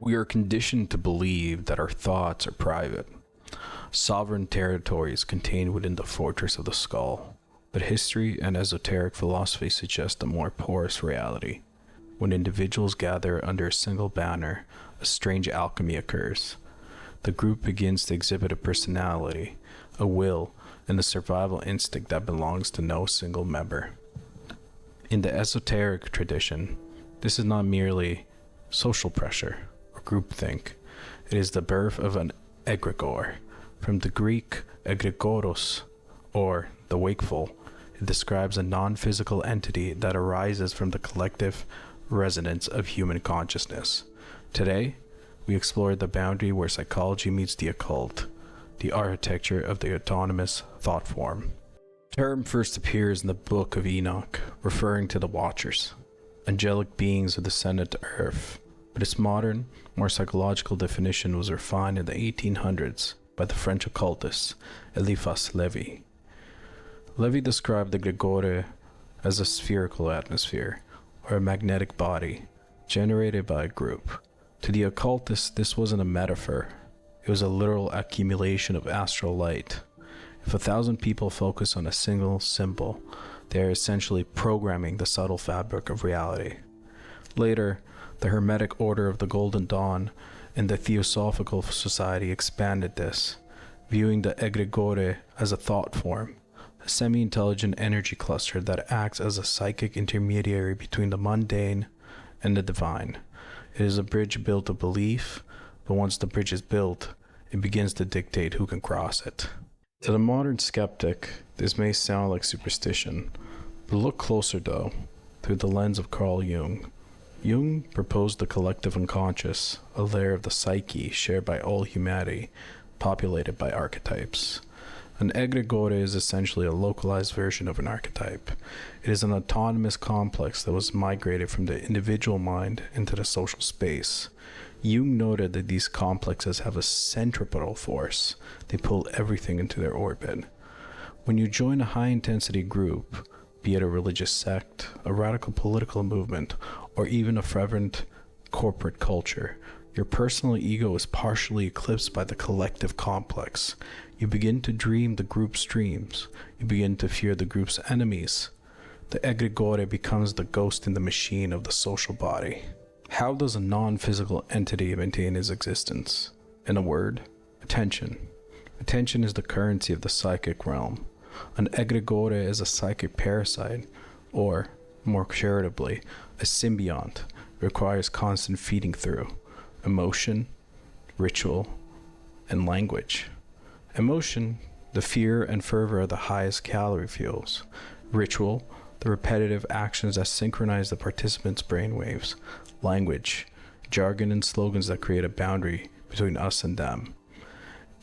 We are conditioned to believe that our thoughts are private, sovereign territories contained within the fortress of the skull. But history and esoteric philosophy suggest a more porous reality. When individuals gather under a single banner, a strange alchemy occurs. The group begins to exhibit a personality, a will, and the survival instinct that belongs to no single member. In the esoteric tradition, this is not merely social pressure or groupthink. It is the birth of an egregore. From the Greek egregoros, or the wakeful, it describes a non-physical entity that arises from the collective resonance of human consciousness. Today, we explore the boundary where psychology meets the occult, the architecture of the autonomous thought form. The term first appears in the Book of Enoch, referring to the Watchers, angelic beings who descended to Earth, but its modern, more psychological definition was refined in the 1800s by the French occultist Eliphas Lévy. Lévy described the egregore as a spherical atmosphere, or a magnetic body, generated by a group. To the occultist, this wasn't a metaphor. It was a literal accumulation of astral light. If 1,000 people focus on a single symbol, they are essentially programming the subtle fabric of reality. Later, the Hermetic Order of the Golden Dawn and the Theosophical Society expanded this, viewing the egregore as a thought form, a semi-intelligent energy cluster that acts as a psychic intermediary between the mundane and the divine. It is a bridge built of belief, but once the bridge is built, it begins to dictate who can cross it. To the modern skeptic, this may sound like superstition, but look closer though, through the lens of Carl Jung. Jung proposed the collective unconscious, a layer of the psyche shared by all humanity, populated by archetypes. An egregore is essentially a localized version of an archetype. It is an autonomous complex that was migrated from the individual mind into the social space. Jung noted that these complexes have a centripetal force. They pull everything into their orbit. When you join a high-intensity group, be it a religious sect, a radical political movement, or even a fervent corporate culture, your personal ego is partially eclipsed by the collective complex. You begin to dream the group's dreams. You begin to fear the group's enemies. The egregore becomes the ghost in the machine of the social body. How does a non-physical entity maintain its existence? In a word, attention. Attention is the currency of the psychic realm. An egregore is a psychic parasite, or, more charitably, a symbiont, requires constant feeding through emotion, ritual, and language. Emotion, the fear and fervor are the highest calorie fuels. Ritual, the repetitive actions that synchronize the participants' brainwaves. Language, jargon and slogans that create a boundary between us and them.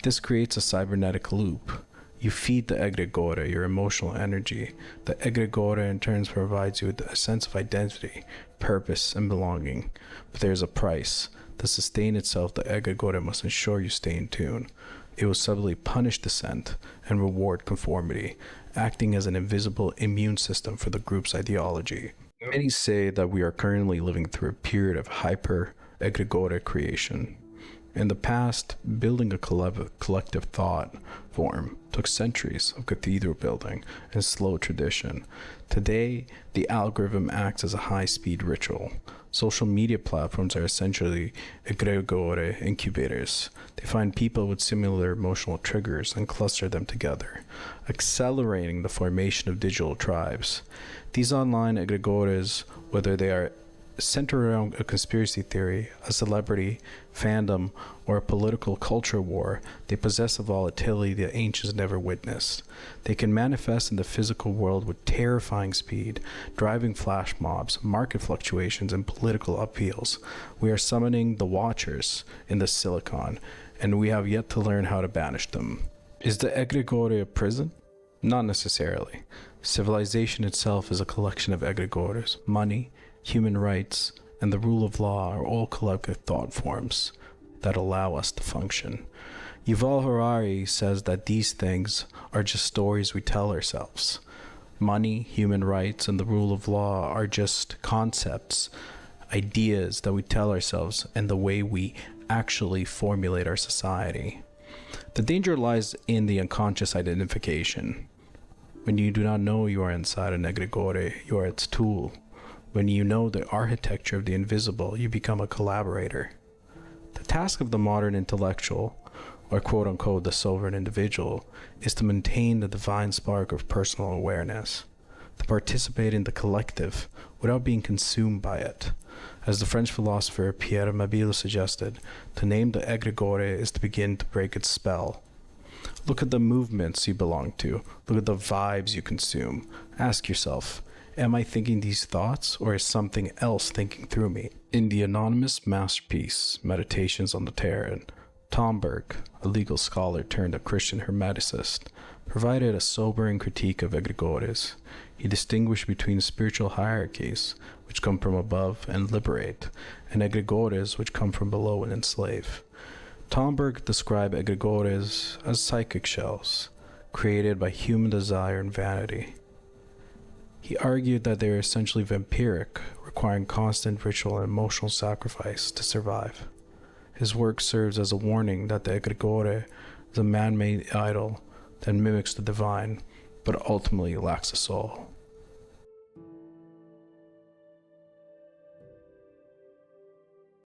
This creates a cybernetic loop. You feed the egregore your emotional energy. The egregore in turn provides you with a sense of identity, purpose, and belonging. But there is a price. To sustain itself, the egregore must ensure you stay in tune. It will subtly punish dissent and reward conformity, acting as an invisible immune system for the group's ideology. Many say that we are currently living through a period of hyper-egregore creation. In the past, building a collective thought form took centuries of cathedral building and slow tradition. Today, the algorithm acts as a high-speed ritual. Social media platforms are essentially egregore incubators. They find people with similar emotional triggers and cluster them together, accelerating the formation of digital tribes. These online egregores, whether they are centered around a conspiracy theory, a celebrity, fandom, or a political culture war, they possess a volatility the ancients never witnessed. They can manifest in the physical world with terrifying speed, driving flash mobs, market fluctuations, and political upheavals. We are summoning the Watchers in the Silicon, and we have yet to learn how to banish them. Is the egregore a prison? Not necessarily. Civilization itself is a collection of egregores. Money, human rights, and the rule of law are all collective thought forms that allow us to function. Yuval Harari says that these things are just stories we tell ourselves. Money, human rights, and the rule of law are just concepts ideas that we tell ourselves, and the way we actually formulate our society. The danger lies in the unconscious identification. When you do not know you are inside an egregore, you are its tool. When you know the architecture of the invisible, you become a collaborator. The task of the modern intellectual, or quote-unquote the sovereign individual, is to maintain the divine spark of personal awareness, to participate in the collective without being consumed by it. As the French philosopher Pierre Mabille suggested, to name the egregore is to begin to break its spell. Look at the movements you belong to. Look at the vibes you consume. Ask yourself, am I thinking these thoughts, or is something else thinking through me? In the anonymous masterpiece, Meditations on the Terran, Tomberg, a legal scholar turned a Christian hermeticist, provided a sobering critique of egregores. He distinguished between spiritual hierarchies, which come from above and liberate, and egregores, which come from below and enslave. Tomberg described egregores as psychic shells, created by human desire and vanity. He argued that they are essentially vampiric, requiring constant ritual and emotional sacrifice to survive. His work serves as a warning that the egregore is a man-made idol that mimics the divine, but ultimately lacks a soul.